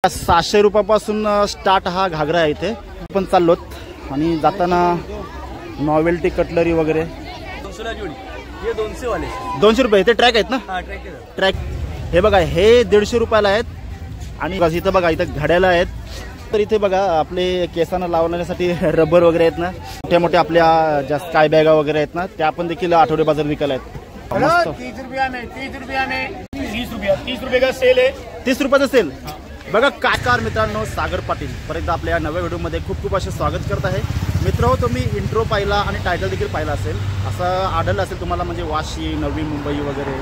700 रुपयापासून स्टार्ट हा घागरा आहे इथे. आपण चाललोत आणि जाताना नॉवेल्टी कटलरी वगैरे 200 रुपये. ते ट्रॅक आहेत ना? ट्रॅक हे बघा, हे 150 रुपयाला आहेत. आणि इथं बघा, इथं घड्याला आहेत. तर इथे बघा आपले केसांना लावण्यासाठी रबर वगैरे आहेत ना, मोठ्या मोठ्या आपल्या ज्या स्काय बॅगा वगैरे आहेत ना, त्या पण देखील आठवडे बाजार विकायला आहेत. 30 रुपये का सेल आहे. 30 रुपयाचा सेल बघा. कार मित्रांनो, सागर पाटील परत आपल्या या नव्या व्हिडिओमध्ये खूप खूप असे स्वागत करत आहे. मित्र, तुम्ही इंट्रो पाहिला आणि टायटल देखील पाहिला असेल, असं आढळलं असेल तुम्हाला, म्हणजे वाशी, नवी मुंबई वगैरे.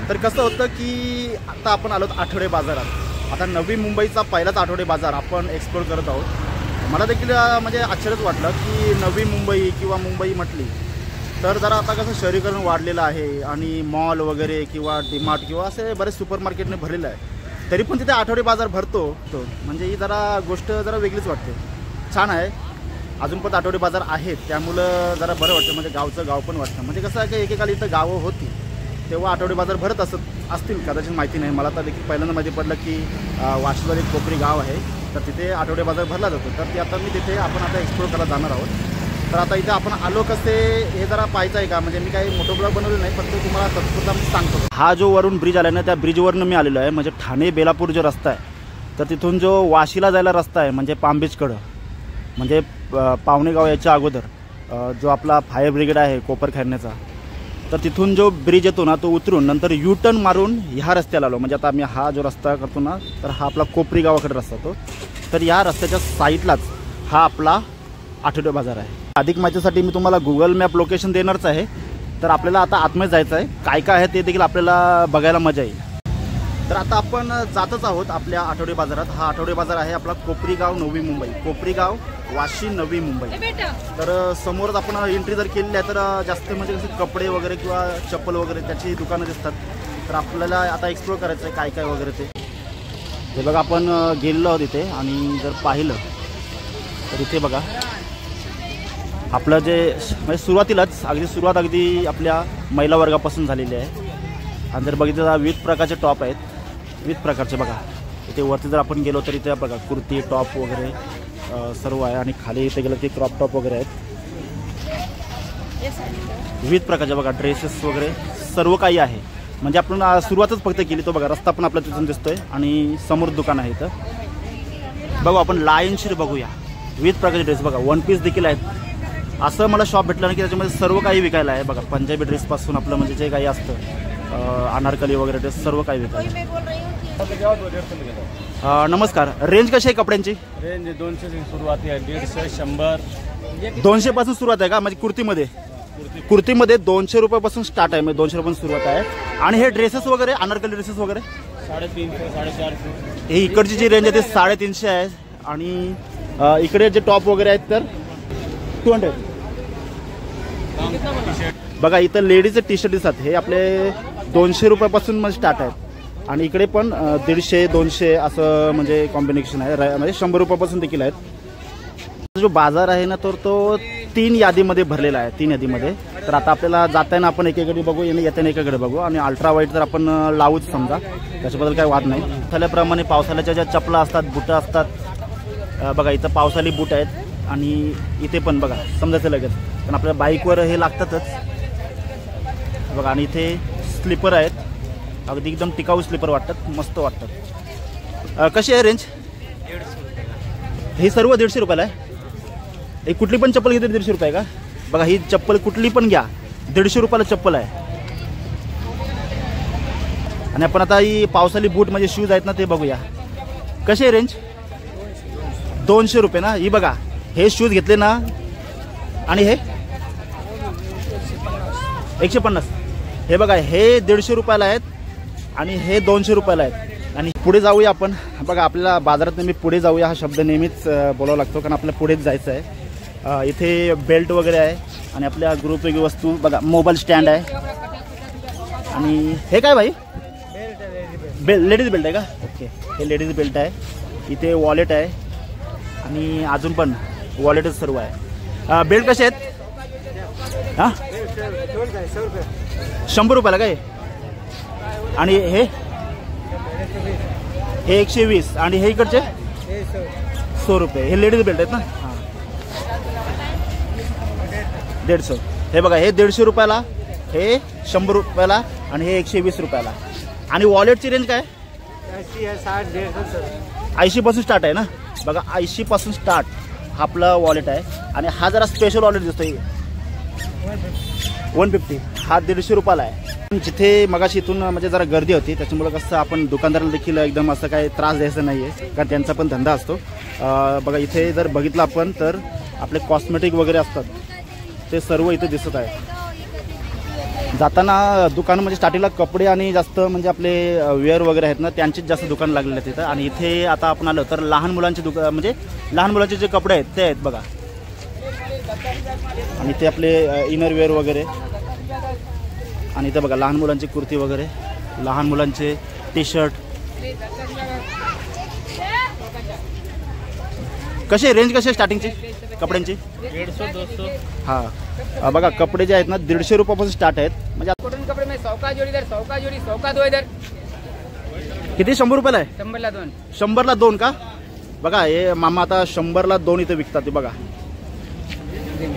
तर कसं होतं की आता आपण आलोत आठवडे बाजारात. आता नवी मुंबईचा पहिलाच आठवडे बाजार आपण एक्सप्लोर करत आहोत. मला देखील म्हणजे आश्चर्यच वाटलं की नवी मुंबई किंवा मुंबई म्हटली तर जरा आता कसं शहरीकरण वाढलेलं आहे आणि मॉल वगैरे किंवा डीमार्ट किंवा असे बरेच सुपरमार्केटने भरलेलं आहे. तरी पण तिथे आठवडे बाजार भरतो तो, म्हणजे ही जरा गोष्ट जरा वेगळीच वाटते. छान आहे. अजून पण आठवडे बाजार आहेत, त्यामुळं जरा बरं वाटतं. म्हणजे गावचं गाव पण वाटतं. म्हणजे कसं आहे की एकेकाळी इथं गावं होती तेव्हा आठवडे बाजार भरत असतील कदाचित, माहिती नाही मला. तर देखील पहिल्यांदा माहिती पडलं की वाशीवर एक कोपरी गाव आहे, तर तिथे आठवडे बाजार भरला जातो. तर ते आता मी तिथे आपण आता एक्सप्लोर करायला जाणार आहोत. तर आता इथे आपण आलो कसे हे जरा पाहायचं आहे का, म्हणजे मी काही मोठं ब्लॉग बनवलं नाही, फक्त तुम्हाला तत्पुरता मी सांगतो. हा जो वरून ब्रिज आला ना, त्या ब्रिजवरनं मी आलेलो आहे. म्हणजे ठाणे बेलापूर जो रस्ता आहे, तर तिथून जो वाशीला जायला रस्ता आहे, म्हणजे पामबीचकडं, म्हणजे पावणेगाव याच्या अगोदर जो आपला फायर ब्रिगेड आहे कोपरखैरण्याचा, तर तिथून जो ब्रिज येतो ना, तो उतरून नंतर यू टर्न मारून ह्या रस्त्याला आलो. म्हणजे आता मी हा जो रस्ता करतो ना, तर हा आपला कोपरी गावाकडे रस्ता तो. तर या रस्त्याच्या साईडलाच हा आपला आठवडे बाजार आहे. अधिक माहितीसाठी मी तुम्हाला गुगल मॅप लोकेशन देणारच आहे. तर आपल्याला आता आतमध्ये जायचं आहे. काय काय आहे ते देखील आपल्याला बघायला मजा येईल. तर आता आपण जातच आहोत आपल्या आठवडे बाजारात. हा आठवडे बाजार आहे आपला कोपरी गाव, नवी मुंबई. कोपरी गाव, वाशी, नवी मुंबई. तर समोरच आपण एंट्री जर केलेली आहे तर जास्त म्हणजे कसे कपडे वगैरे किंवा चप्पल वगैरे त्याची दुकानं दिसतात. तर आपल्याला आता एक्सप्लोर करायचं आहे काय काय वगैरे ते बघा. आपण गेलेलो आहोत इथे आणि जर पाहिलं तर इथे बघा आपलं जे म्हणजे सुरुवातीलाच अगदी आपल्या महिला वर्गापासून झालेली आहे. आणि जर बघितलं तर विविध प्रकारचे टॉप आहेत, विविध प्रकारचे बघा. इथे वरती जर आपण गेलो तर इथे बघा कुर्ती, टॉप वगैरे सर्व आहे. आणि खाली इथे गेलं की क्रॉप टॉप वगैरे आहेत, विविध प्रकारचे बघा ड्रेसेस वगैरे सर्व काही आहे. म्हणजे आपण सुरुवातच फक्त केली. तो बघा रस्ता पण आपला तिथून दिसतोय आणि समोर दुकान आहे. इथं बघू आपण लायनशीर बघूया. विविध प्रकारचे ड्रेस बघा, वन पीस देखील आहेत. असं मला शॉप भेटलं ना की त्याच्यामध्ये सर्व काही विकायला आहे. बघा पंजाबी ड्रेसपासून आपलं म्हणजे जे काही असतं अनारकली वगैरे ड्रेस सर्व काही विकायला. नमस्कार. रेंज कशी आहे कपड्यांची? रेंज 200 से सुरुवात आहे, 150, 100. 200 पासून सुरुवात आहे का? म्हणजे कुर्तीमध्ये 200 रुपयापासून स्टार्ट आहे, म्हणजे 200 रुपयापासून सुरुवात आहे. आणि हे ड्रेसेस वगैरे अनारकली ड्रेसेस वगैरे 350, 450. हे इकडची जी रेंज आहे ते 350 आहे. आणि इकडे जे टॉप वगैरे आहेत तर 200. बघा इथं लेडीजचे टी शर्ट दिसतात. हे आपले 200 रुपयापासून म्हणजे स्टार्ट आहेत. आणि इकडे पण 150, 200 असं म्हणजे कॉम्बिनेशन आहे. म्हणजे 100 रुपयापासून देखील आहेत. जो बाजार आहे ना तर तो 3 यादीमध्ये भरलेला आहे, 3 यादीमध्ये. तर आता आपल्याला जाताना आपण एकेकडे बघू, येताना एकेकडे बघू. आणि अल्ट्रा वाईट तर आपण लावूच समजा, त्याच्याबद्दल काही वाद नाही. त्याप्रमाणे पावसाळ्याच्या ज्या चपला असतात, बुटं असतात बघा. इथं पावसाळी बूट आहेत. आणि इथे पण बघा समजायचं लगेच, कारण आपल्या बाईकवर हे लागतातच बघा. आणि इथे स्लीपर आहेत, अगदी एकदम टिकाऊ स्लीपर वाटतात, मस्त वाटतात. कशी आहे रेंज? ही सर्व 150 रुपयाला आहे. एक कुठली पण चप्पल घेतली 150 रुपये का? बघा ही चप्पल कुठली पण घ्या 150 रुपयाला चप्पल आहे. आणि आपण आता ही पावसाळी बूट म्हणजे शूज आहेत ना ते बघूया. कशी आहे रेंज? 200 रुपये ना. ही बघा हे शूज घेतले ना, आणि हे 150. हे बघा हे 150 रुपयाला आहेत आणि हे 200 रुपयाला आहेत. आणि पुढे जाऊया आपण. बघा आपल्याला बाजारात नेहमी पुढे जाऊया हा शब्द नेहमीच बोलावा लागतो, कारण आपल्याला पुढेच जायचं आहे. इथे बेल्ट वगैरे आहे आणि आपल्या गृहोपयोगी वस्तू बघा. मोबाईल स्टँड आहे. आणि हे काय भाई? लेडीज बेल्ट आहे का? ओके, हे लेडीज बेल्ट आहे. इथे वॉलेट आहे आणि अजून पण वॉलेटच सर्व आहे. बेल्ट कसे आहेत? हां 100 रुपयाला काय? आणि हे हे 120 आणि हे इकडचे 100 रुपये. हे लेडीज बेल्ट आहेत ना. हां 150. हे बघा हे 150 रुपयाला, हे 100 रुपयाला आणि हे 120 रुपयाला. आणि वॉलेटची रेंज काय? 80 पासून स्टार्ट आहे ना. बघा 80 पासून स्टार्ट हा आपला वॉलेट आहे. आणि हा जरा स्पेशल वॉलेट दिसतोय 150. हा 150 रुपयाला आहे. जिथे मगाशी इथून म्हणजे जरा गर्दी होती त्याच्यामुळे कसं आपण दुकानदाराला देखील एकदम असं काय त्रास द्यायचा नाही आहे, कारण त्यांचा पण धंदा असतो. बघा इथे जर बघितलं आपण तर आपले कॉस्मेटिक वगैरे असतात ते सर्व इथे दिसत आहे. जाताना दुकान म्हणजे स्टार्टिंगला कपडे आणि जास्त म्हणजे आपले वेअर वगैरे आहेत ना त्यांचीच जास्त दुकान लागलेले आहेत तिथं. आणि इथे आता आपण आलो तर लहान मुलांचे दुकान म्हणजे लहान मुलांचे जे कपडे आहेत ते आहेत बघा. आणि ते आपले इनर वेअर वगैरे. आणि इथे बघा लहान मुलांची कुर्ती वगैरे, लहान मुलांचे टी शर्ट. कसे रेंज कसे स्टार्टिंगची कपड्यांची? 150-200. हां बघा कपडे जे आहेत ना 150 रुपयापासून स्टार्ट आहेत. म्हणजे कॉटन कपड़े में 100 का जोड़ी इधर, 100 का जोड़ी, 100 का 2 इधर. किती 100 रुपयाला आहे? 100 ला 2. 100ला 2 का? बघा हे मामा आता 100ला 2 इथे विकतात. ते बघा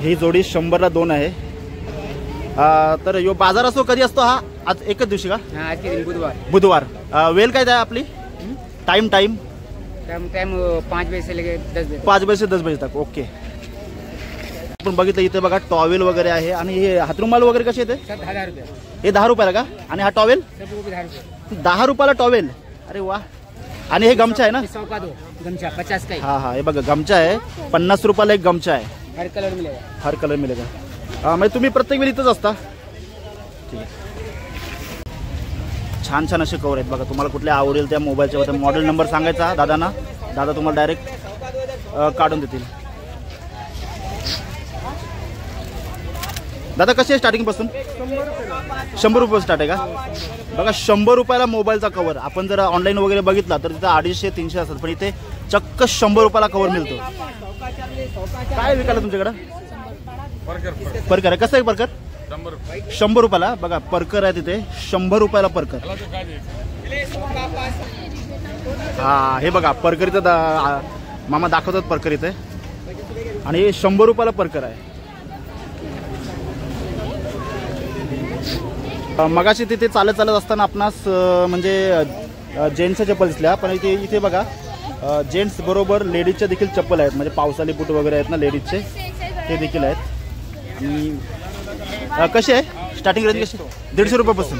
ही जोडी 100ला 2 आहे. तर यो बाजार असतो कधी असतो हा? आज एकच दिवशी का? हाँ आज के दिन बुधवार. वेल काय आहे आपली? टाइम 5 बजे से लेके 10 बजे. 5 बजे से 10 बजे तक. ओके. आपण बघितलं इथे बघा टॉवेल वगैरे आहे. आणि हे हातरुमाल वगैरे कसे येते? 10 रुपये. हे 10 रुपयाला का? आणि हा टॉवेल सब वो भी 10 रुपये. 10 रुपयाला टॉवेल. अरे वा. आणि हे गमछा आहे ना? 100 का 2 गमछा 50 का. हाँ हाँ हे बघा गमछा आहे 50 रुपयाला एक गमछा आहे. हर कलर मिलेगा. हर कलर मिलेगा. म्हणजे तुम्ही प्रत्येक वेळी इथंच असता? ठीक आहे. छान छान असे कवर आहेत बघा. तुम्हाला कुठल्या आवडेल त्या मोबाईलच्या मॉडेल नंबर सांगायचा दादांना, दादा तुम्हाला डायरेक्ट काढून देतील. दादा कशी आहे स्टार्टिंग पासून? 100 रुपये स्टार्ट आहे का? बघा 100 रुपयाला मोबाईलचा कवर. आपण जर ऑनलाईन वगैरे बघितला तर तिथं 250-300 असतात, पण इथे चक्क 100 रुपयाला कवर मिळतो. काय विकायला तुमच्याकडं? परकर आहे. कसं आहे परकर? 100 रुपयाला. बघा परकर आहे तिथे 100 रुपयाला परकर. हा हे बघा परकर इथं मामा दाखवतात परकर इथे. आणि 100 रुपयाला परकर आहे. मगाशी तिथे चालत असताना आपणास म्हणजे जेंट्सच्या चप्पल दिसल्या, पण इथे बघा जेंट्स बरोबर लेडीजच्या देखील चप्पल आहेत. म्हणजे पावसाळी बूट वगैरे आहेत ना लेडीजचे ते देखील आहेत. आणि कसे आहे स्टार्टिंग रेंज कशी? 150 रुपयापासून.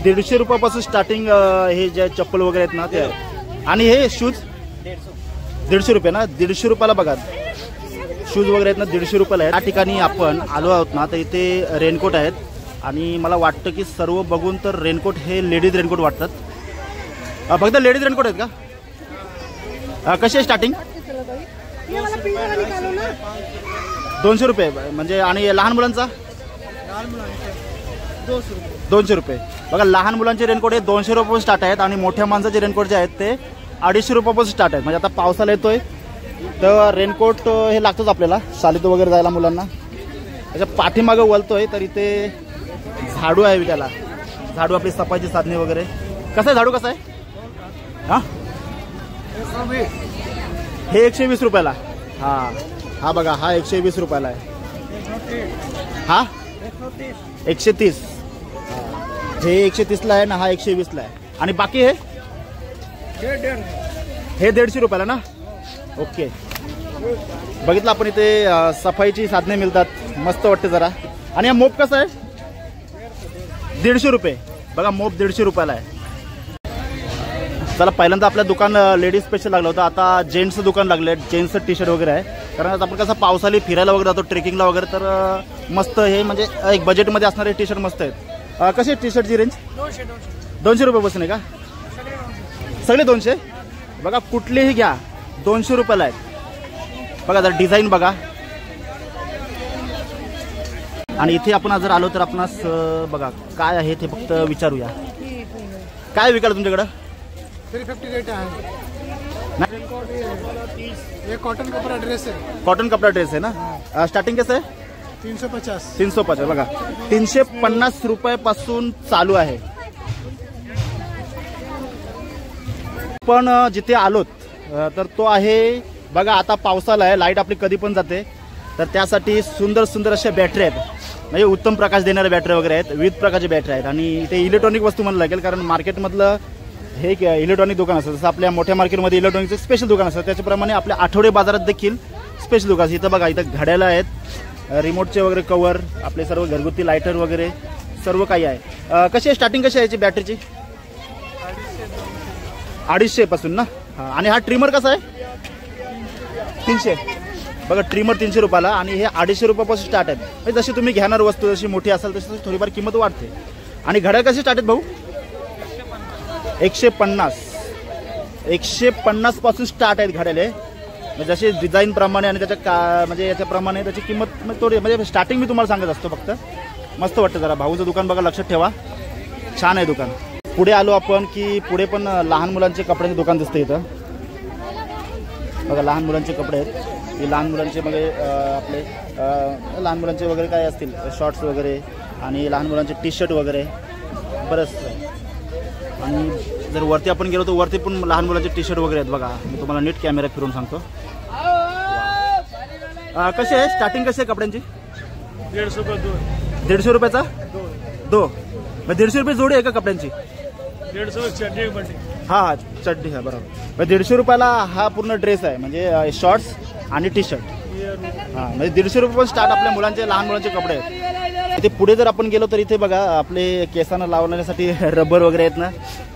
150 रुपयापासून स्टार्टिंग हे जे चप्पल वगैरे आहेत ना ते आहे. आणि हे शूज 150 रुपये ना. 150 रुपयाला बघा शूज वगैरे आहेत ना 150 रुपयाला आहेत. या ठिकाणी आपण आलो आहोत ना तर इथे रेनकोट आहेत. आणि मला वाटतं की सर्व बघून तर रेनकोट हे लेडीज रेनकोट वाटतात. फक्त लेडीज रेनकोट आहेत का? कशी आहे स्टार्टिंग? 200 रुपये म्हणजे. आणि लहान मुलांचा 200 रुपये. बघा लहान मुलांचे रेनकोट हे 200 रुपयापासून स्टार्ट आहेत. आणि मोठ्या माणसाचे रेनकोट जे आहेत ते 250 रुपयापासून स्टार्ट आहेत. म्हणजे आता पावसाला येतोय तर रेनकोट हे लागतोच आपल्याला शाळेत वगैरे जायला मुलांना. त्याच्या पाठीमागं वळतोय तर इथे झाडू आहे विकायला. झाडू आपली सफाईची साधने वगैरे. कसं आहे झाडू? कसं आहे? हां हे 120 रुपयाला. हां हा बघा हा 120 रुपयाला आहे. हा 130. हे 130ला आहे ना, हा 120ला आहे. आणि बाकी हे 150 रुपयाला ना. ओके. बघितलं आपण इथे सफाईची साधने मिळतात. मस्त वाटते जरा. आणि हा मोप कसा आहे? 150 रुपये. बघा मोप 150 रुपयाला आहे. चला पहिल्यांदा आपल्या दुकान लेडीज स्पेशल लागलं होतं. आता जेंट्सचं दुकान लागलं आहे. जेंट्सचं टी शर्ट वगैरे आहे. कारण आता आपण कसं पावसाळी फिरायला वगैरे जातो ट्रेकिंगला वगैरे तर मस्त हे म्हणजे एक बजेटमध्ये असणारे टी शर्ट मस्त आहेत. कशी आहे टी शर्टची रेंज? 200 रुपयापासून आहे का? सगळे 200. बघा कुठलेही घ्या 200 रुपयाला आहेत. बघा जर डिझाईन बघा. आणि इथे आपण जर आलो तर आपणास बघा काय आहे ते फक्त विचारूया. काय विकायला तुमच्याकडं? 350 रेट आहे. ये कॉटन कपड़ा ड्रेस है. कॉटन कपडा ड्रेस आहे ना. स्टार्टिंग कसं आहे? 350. 350. बघा 350 रुपयापासून चालू आहे. पण जिथे आलोत तर तो आहे बघा, आता पावसाला आहे, लाईट आपली कधी पण जाते, तर त्यासाठी सुंदर सुंदर अशा बॅटरी आहेत, म्हणजे उत्तम प्रकाश देणाऱ्या बॅटरी वगैरे आहेत, विविध प्रकारचे बॅटरी आहेत. आणि इथे इलेक्ट्रॉनिक वस्तू म्हणायला लागेल, कारण मार्केटमधलं हे एक इलेक्ट्रॉनिक दुकान असतं. जसं आपल्या मोठ्या मार्केटमध्ये इलेक्ट्रॉनिकचं स्पेशल दुकान असतं, त्याच्याप्रमाणे आपल्या आठवडे बाजारात देखील स्पेशल दुकान. इथं बघा, इथं घड्याळं आहेत, रिमोटचे वगैरे कवर, आपले सर्व घरगुती लायटर वगैरे सर्व काही आहे. कशी आहे स्टार्टिंग, कशी आहे याची बॅटरीची? 250 पासून ना. हां, आणि हा ट्रिमर कसा आहे? 300. बघा, ट्रिमर 300 रुपयाला, आणि हे 250 रुपयापासून स्टार्ट आहेत. म्हणजे जशी तुम्ही घेणार वस्तू जशी मोठी असेल तशी थोडीफार किंमत वाढते. आणि घड्याळ कशी स्टार्ट आहेत भाऊ? 150 पासून स्टार्ट आहेत घड्याळे. म्हणजे जसे डिझाईन प्रमाणे आणि त्याच्या म्हणजे याच्याप्रमाणे त्याची किंमत थोडी, म्हणजे स्टार्टिंग मी तुम्हाला सांगत असतो फक्त. मस्त वाटतं जरा. भाऊचं दुकान बघा, लक्षात ठेवा, छान आहे दुकान. पुढे आलो आपण की पुढे पण लहान मुलांचे कपड्यांचे दुकान दिसतं इथं. बघा, लहान मुलांचे कपडे आहेत. हे लहान मुलांचे म्हणजे आपले लहान मुलांचे वगैरे काय असतील, शॉर्ट्स वगैरे, आणि लहान मुलांचे टी शर्ट वगैरे बरंच. आणि जर वरती आपण गेलो तर वरती पण लहान मुलांचे टी शर्ट वगैरे आहेत. बघा, मी तुम्हाला नीट कॅमेरा फिरून सांगतो. कशी आहे स्टार्टिंग, कशी आहे कपड्यांची? 150 रुपये 150 रुपयाचा 2. मग 150 रुपये जोडी आहे का कपड्यांची? 150 चड्डी बंडी. हां, चड्डी आहे, बरोबर. मग 150 रुपयाला हा पूर्ण ड्रेस आहे, म्हणजे शॉर्ट्स आणि टी शर्ट. हां, म्हणजे 150 रुपये पण स्टार्ट आपल्या मुलांचे, लहान मुलांचे कपडे आहेत. इथे पुढे जर आपण गेलो तर इथे बघा, आपले केसांना लावण्यासाठी रबर वगैरे आहेत ना,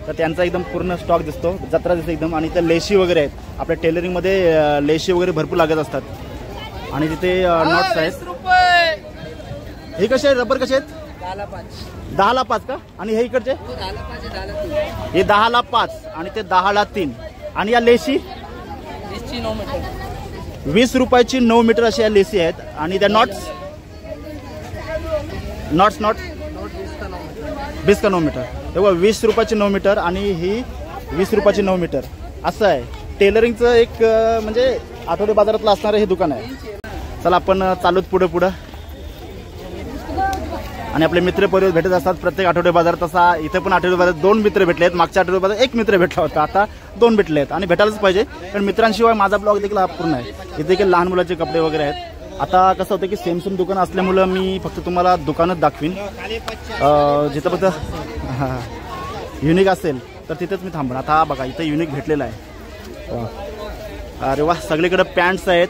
तर त्यांचा एकदम पूर्ण स्टॉक दिसतो, जत्रा दिसते एकदम. आणि इथे लेशी वगैरे आहेत. आपल्या टेलरिंगमध्ये लेशी वगैरे भरपूर लागत असतात. आणि तिथे नॉट्स आहेत. हे कसे आहेत रबर, कसे आहेत? 10ला 5 का? आणि हे इकडचे हे 10ला 5 आणि ते 10ला 3. आणि या लेशी 20 रुपयाची 9 मीटर अशा या लेसी आहेत. आणि त्या नॉट्स 20 का 9 मीटर. तेव्हा 20 रुपयाची 9 मीटर आणि ही 20 रुपयाची 9 मीटर. असं आहे टेलरिंगचं एक म्हणजे आठवडे बाजारातलं असणारं हे दुकान आहे. चला आपण चालूत पुढं. आणि आपले मित्र परिवार भेटत असतात प्रत्येक आठवडे बाजारात. तसा इथे पण आठवडे बाजारात 2 मित्र भेटले आहेत. मागच्या आठवडे बाजारात 1 मित्र भेटला होता, आता 2 भेटले आहेत. आणि भेटायलाच पाहिजे, कारण मित्रांशिवाय माझा ब्लॉग देखील अपूर्ण आहे. इथे देखील लहान मुलाचे कपडे वगैरे आहेत. आता कसं होतं की सेम दुकान असल्यामुळं मी फक्त तुम्हाला दुकानच दाखवीन. जिथं फक्त युनिक असेल तर तिथेच मी थांबणार. आता बघा, इथं युनिक भेटलेलं आहे. अरे वा, सगळीकडे पॅन्ट्स आहेत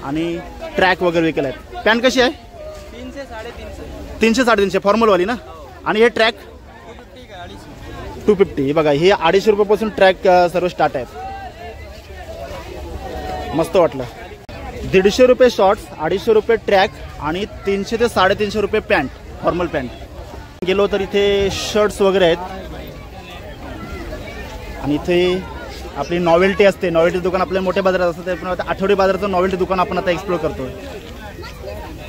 आणि ट्रॅक वगैरे विकले आहेत. पॅन्ट कशी आहे? 300 350 फॉर्मलवाली ना. आणि हे ट्रॅक 250. बघा, हे 250 रुपयापासून ट्रॅक सर्व स्टार्ट आहेत. मस्त वाटलं. 150 रुपये शॉर्ट्स, 250 रुपये ट्रॅक आणि 300 ते 350 रुपये पॅन्ट, फॉर्मल पॅन्ट. गेलो तर इथे शर्ट्स वगैरे आहेत. आणि इथे आपली नॉवेल्टी असते, नॉवेल्टी दुकान आपल्या मोठ्या बाजारात असतं, ते पण आठवडे बाजाराचं नॉवेल्टी दुकान आपण आता एक्सप्लोर करतो.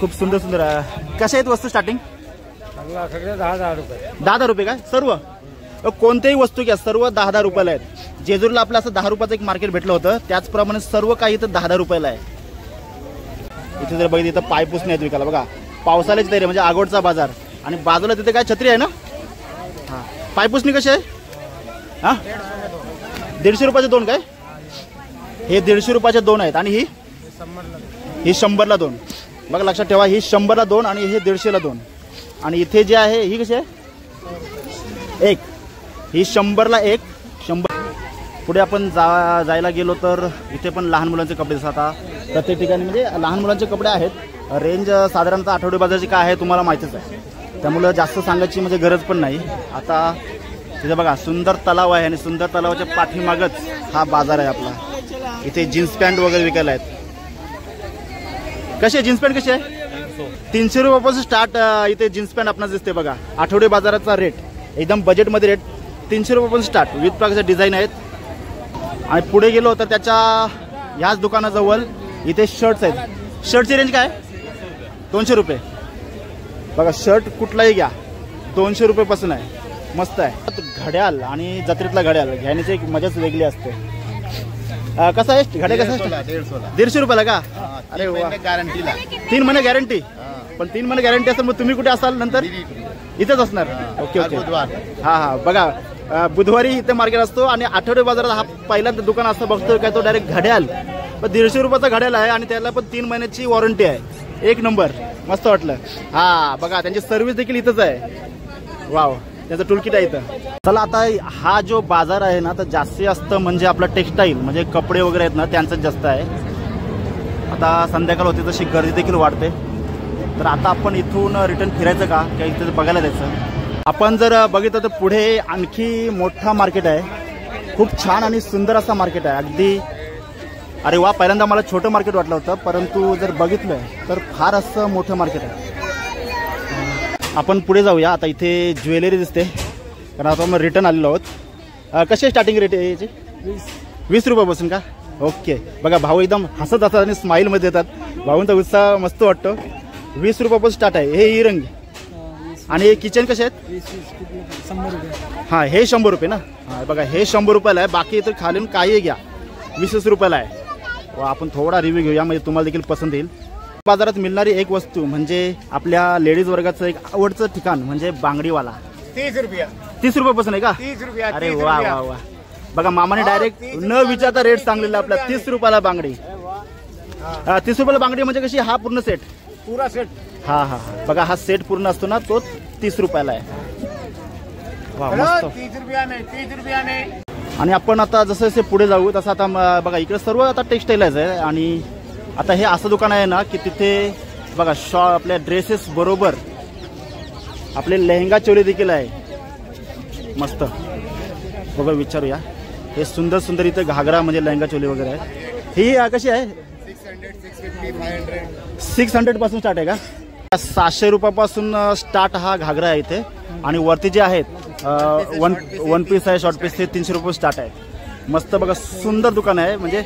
खूप सुंदर सुंदर आहे. कशा आहेत वस्तू स्टार्टिंग? 10,000 रुपये. 10,000 रुपये काय? सर्व कोणत्याही वस्तू घ्या, सर्व 10,000 रुपयाला आहेत. जेजूरला आपलं असं 10 रुपयाचं एक मार्केट भेटलं होतं, त्याचप्रमाणे सर्व काही इथं 10,000 रुपयाला आहे. इथे जर बघितलं इथं पायपुसणे आहेत विकायला. बघा, पावसाळ्याची तयारी म्हणजे आगोडचा बाजार. आणि बाजूला तिथे काय छत्री आहे ना. हां, पायपुसणी कशी आहे? हां, 150 रुपयाचे 2 काय? हे 150 रुपयाचे 2 आहेत. आणि ही 100ला 2. बघा, लक्षात ठेवा, ही 100ला 2 आणि हे 150ला 2. आणि इथे जे आहे ही कशी आहे? 1. ही 100ला 1. 100. पुढे आपण जायला गेलो तर इथे पण लहान मुलांचे कपडे दिसतात. आता प्रत्येक ठिकाणी म्हणजे लहान मुलांचे कपडे आहेत. रेंज साधारणतः आठवडे बाजाराची काय आहे तुम्हाला माहितीच आहे, त्यामुळं जास्त सांगायची म्हणजे गरज पण नाही. आता तिथे बघा, सुंदर तलाव आहे आणि सुंदर तलावाच्या पाठीमागच हा बाजार आहे आपला. इथे जीन्स पॅन्ट वगैरे विकायला आहेत. कशी आहे जीन्स पॅन्ट? कशी आहे? 300 रुपयापासून स्टार्ट इथे जीन्स पॅन्ट आपणास दिसते. बघा, आठवडे बाजाराचा रेट एकदम बजेटमध्ये रेट 300 रुपयापासून स्टार्ट. विविध प्रकारचे डिझाईन आहेत. आणि पुढे गेलो तर त्याच्या ह्याच दुकानाजवळ इथे शर्ट्स आहेत. शर्टची रेंज काय? 200 रुपये. बघा, शर्ट कुठलाही घ्या 200 रुपयेपासून आहे. मस्त आहे. घड्याळ आणि जत्रेतला घड्याळ घेण्याची एक मजाच वेगळी असते. कसं आहे घड्याळ? कसं आहे? 150 रुपयाला का? अरे वा, गॅरंटीला 3 महिने गॅरंटी. पण 3 महिने गॅरंटी असेल मग तुम्ही कुठे असाल नंतर? इथेच असणार. Okay okay. हां हां, बघा बुधवारी इथे मार्केट असतो आणि आठवडे बाजारात हा पहिल्यांदा दुकान असं बघतोय काय तो डायरेक्ट घड्याल, पण 150 रुपयाचा घड्याल आहे आणि त्याला पण 3 महिन्याची वॉरंटी आहे. एक नंबर, मस्त वाटलं. हा बघा त्यांची सर्व्हिस देखील इथंच आहे. वाव, त्याचं टूलकिट आहे इथं. चला आता हा जो बाजार आहे ना तर जास्ती असतं म्हणजे आपला टेक्स्टाईल म्हणजे कपडे वगैरे आहेत ना त्यांचंच जास्त आहे. आता संध्याकाळ होते तशी गर्दी देखील वाढते. तर आता आपण इथून रिटर्न फिरायचं का इथे बघायला जायचं. आपण जर बघितलं तर पुढे आणखी मोठा मार्केट आहे. खूप छान आणि सुंदर असा मार्केट आहे अगदी. अरे वा, पहिल्यांदा मला छोटं मार्केट वाटलं होतं, परंतु जर बघितलं तर फार असं मोठं मार्केट आहे. आपण पुढे जाऊया. आता इथे ज्वेलरी दिसते कारण आता मग रिटर्न आलेलो आहोत. कशी स्टार्टिंग रेट आहे याची? 20 रुपयापासून का? ओके. बघा भाऊ एकदम हसत असतात आणि स्माईलमध्ये येतात. भाऊंचा उत्साह मस्त वाटतो. 20 रुपयापासून स्टार्ट आहे. हे इरंग आणि हे किचन कसे आहेत? 100 रुपये. हां, हे 100 रुपये ना. हां बघा, हे 100 रुपयाला आहे. बाकी इतर खालून काही घ्या 20 रुपयाला आहे. व आपण थोडा रिव्ह्यू घेऊया म्हणजे तुम्हाला देखील पसंत येईल. बाजारात मिळणारी एक वस्तू म्हणजे आपल्या लेडीज वर्गाचं एक आवडचं ठिकाण म्हणजे बांगडीवाला. 30 रुपया. 30 रुपयापासून आहे का? 30 रुपया. अरे वा वा वा. बघा मामाने डायरेक्ट न विचारता रेट सांगलेला आपला. 30 रुपयाला बांगडी. 30 रुपयाला बांगडी म्हणजे कशी? हा पूर्ण सेट? पूरा सेट. हा हा हा. बघा हा सेट पूर्ण असतो ना तो 30 रुपयाला आहे. वा मस्त. 30 रुपया में 30 रुपया में. आणि आपण आता जसं जसे पुढे जाऊ तसं आता बघा इकडे सर्व आता टेक्स्टाईलच आहे. आणि आता हे असं दुकान आहे ना की तिथे बघा आपल्या ड्रेसेस बरोबर आपले लेहंगा चोली देखील आहे. मस्त. बघा विचारूया. हे सुंदर सुंदर इथे घागरा म्हणजे लेहंगा चोली वगैरे आहे. ही कशी आहे? 600 पासून स्टार्ट आहे का? 700 रुपयापासून स्टार्ट हा घागरा आहे इथे. आणि वरती जे आहेत वन पीस आहे, शॉर्ट पीस, ते 300 रुपये स्टार्ट आहे. मस्त बघा सुंदर दुकान आहे म्हणजे.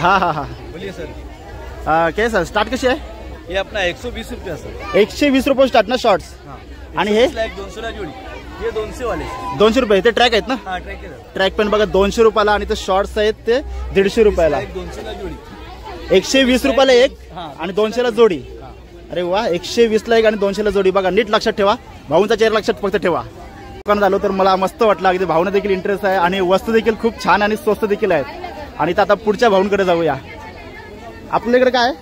हाँ हाँ हाँ बोलिए सर. काय सर स्टार्ट कशी आहे? ये अपना 120 रुपया सर. 120 रुपये स्टार्ट ना शॉर्ट्स. आणि हे 200 ला जोडी. ये 200 वाले. 200 रुपये. ते ट्रॅक आहेत ना? हाँ ट्रैक है. ट्रॅक पण बघा 200 रुपयाला आणि ते शॉर्ट्स आहेत ते 150 रुपयाला. 200 ला जोडी. 120 रुपयाला एक आणि 200 ला जोडी. अरे वा, 120 ला एक आणि 200 ला जोडी. बघा नीट लक्षात ठेवा. भाऊंचा चेहरा लक्षात फक्त ठेवा. दुकानात आलो तर मला मस्त वाटलं अगदी. भावना देखील इंटरेस्ट आहे आणि वस्तू देखील खूप छान आणि स्वस्त देखील आहेत. आणि आता पुढच्या भाऊंकडे जाऊया. आपल्याकडे काय?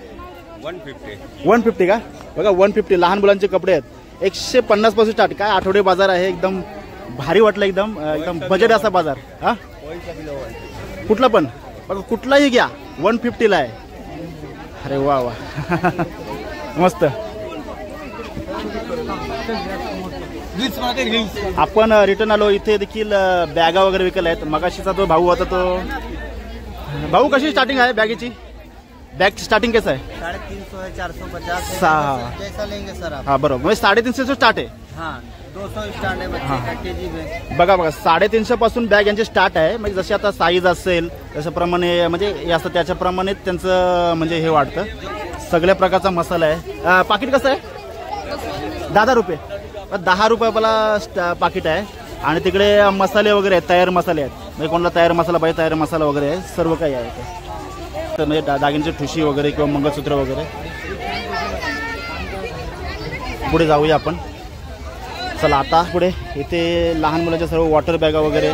150 का? बघा 150 लहान मुलांचे कपडे आहेत. 150 पासून स्टार्ट. काय आठवडे बाजार आहे. एकदम भारी वाटलं. एकदम बजेट असा बाजार. हा कुठला पण बघा कुठलाही घ्या 150 ला आहे. अरे वा वा मस्त. आपण रिटर्न आलो. इथे देखील बॅगा वगैरे विकल्या आहेत. मगाशीचा तो भाऊ होता तो. भाऊ कशी स्टार्टिंग आहे बॅगेची? बॅग स्टार्टिंग कसं आहे? 350 है, 450 है, जैसा लेंगे सर आप. हा बरोबर. म्हणजे 350 से स्टार्ट आहे. हाँ 200 स्टार्ट है बच्चे का केजी में. बघा 350 पासून बॅग यांचे स्टार्ट आहे. म्हणजे जशी आता साईज असेल त्याच्याप्रमाणे म्हणजे असं त्याच्याप्रमाणे त्यांचं म्हणजे हे वाढतं. सगळ्या प्रकारचा मसाला आहे. पाकिट कसं आहे? 10 रुपये. 10 रुपयाला पाकिट आहे. आणि तिकडे मसाले वगैरे आहेत. तयार मसाले आहेत. म्हणजे कोणाला तयार मसाला पाहिजे तयार मसाला वगैरे आहे. सर्व काही आहे तर म्हणजे दागिन्याची ठुशी वगैरे किंवा मंगळसूत्र वगैरे. पुढे जाऊया आपण. चला आता पुढे इथे लहान मुलांच्या सर्व वॉटर बॅगा वगैरे.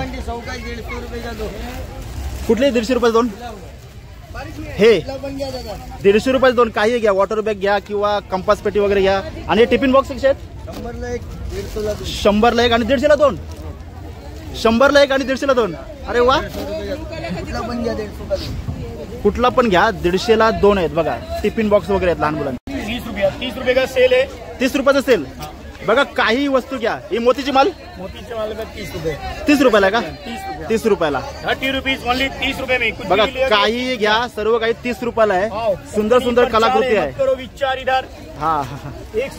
कुठले 150 रुपये दोन? हे 150 रुपये दोन. काही घ्या. वॉटर बॅग घ्या किंवा कंपास पेटी वगैरे घ्या. आणि टिफिन बॉक्स कसे आहेत? 100 ला एक आणि 150 ला दोन. 100 ला एक आणि 150 ला दोन. अरे वा. कुठला पण घ्या 150 ला दोन आहेत. बघा टिफिन बॉक्स वगैरे आहेत लहान मुलांना. 30 रुपये का सेल है. 30 रुपयाचं सेल. बघा काही वस्तू घ्या. ही मोतीची माल मोती माल का 30 रुपये. 30 रुपयाला का? 30 रुपयाला. 30 रुपीज ओनली 30 रुपये में. बघा काही घ्या. सर्व काही 30 रुपयाला आहे. सुंदर सुंदर कलाकृती आहे. करो विचार इधर. हा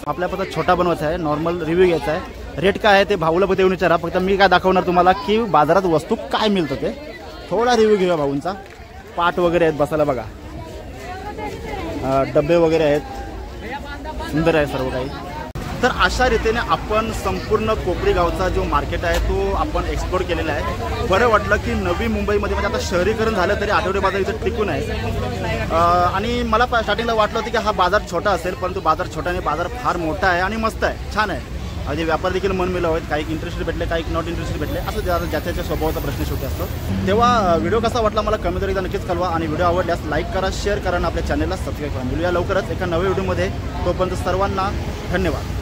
आपल्या पता छोटा बनवायचा आहे. नॉर्मल रिव्ह्यू घ्यायचा आहे. रेट काय आहे ते भाऊला येऊन विचारा. फक्त मी काय दाखवणार तुम्हाला की बाजारात वस्तू काय मिळतं ते. थोडा रिव्ह्यू घेऊया भाऊंचा. पाट वगैरे आहेत बसायला. बघा डबे वगैरे आहेत. सुंदर आहे सर्व काही. तर अशा रीतीने आपण संपूर्ण कोपरी गावचा जो मार्केट आहे तो आपण एक्सप्लोर केलेला आहे. बरं वाटलं की नवी मुंबईमध्ये म्हणजे आता शहरीकरण झालं तरी आठवडे बाजार इथं टिकून आहे. आणि मला स्टार्टिंगला वाटलं होतं की हा बाजार छोटा असेल, परंतु बाजार छोटा नाही, बाजार फार मोठा आहे आणि मस्त आहे, छान आहे. आणि व्यापार देखील मन मिळावं आहेत, काही इंटरेस्टेड भेटले, काही नॉट इंटरेस्टेड भेटले, असं ज्याच्या स्वभावाचा प्रश्न शेवटी असतो. तेव्हा व्हिडिओ कसा वाटला मला कमेंटवर एकदा नक्कीच कळवा आणि व्हिडिओ आवडल्यास लाईक करा, शेअर करा आणि आपल्या चॅनलला सबस्क्राईब करा. बोलूया लवकरच एका नव्या व्हिडिओमध्ये. तोपर्यंत सर्वांना धन्यवाद.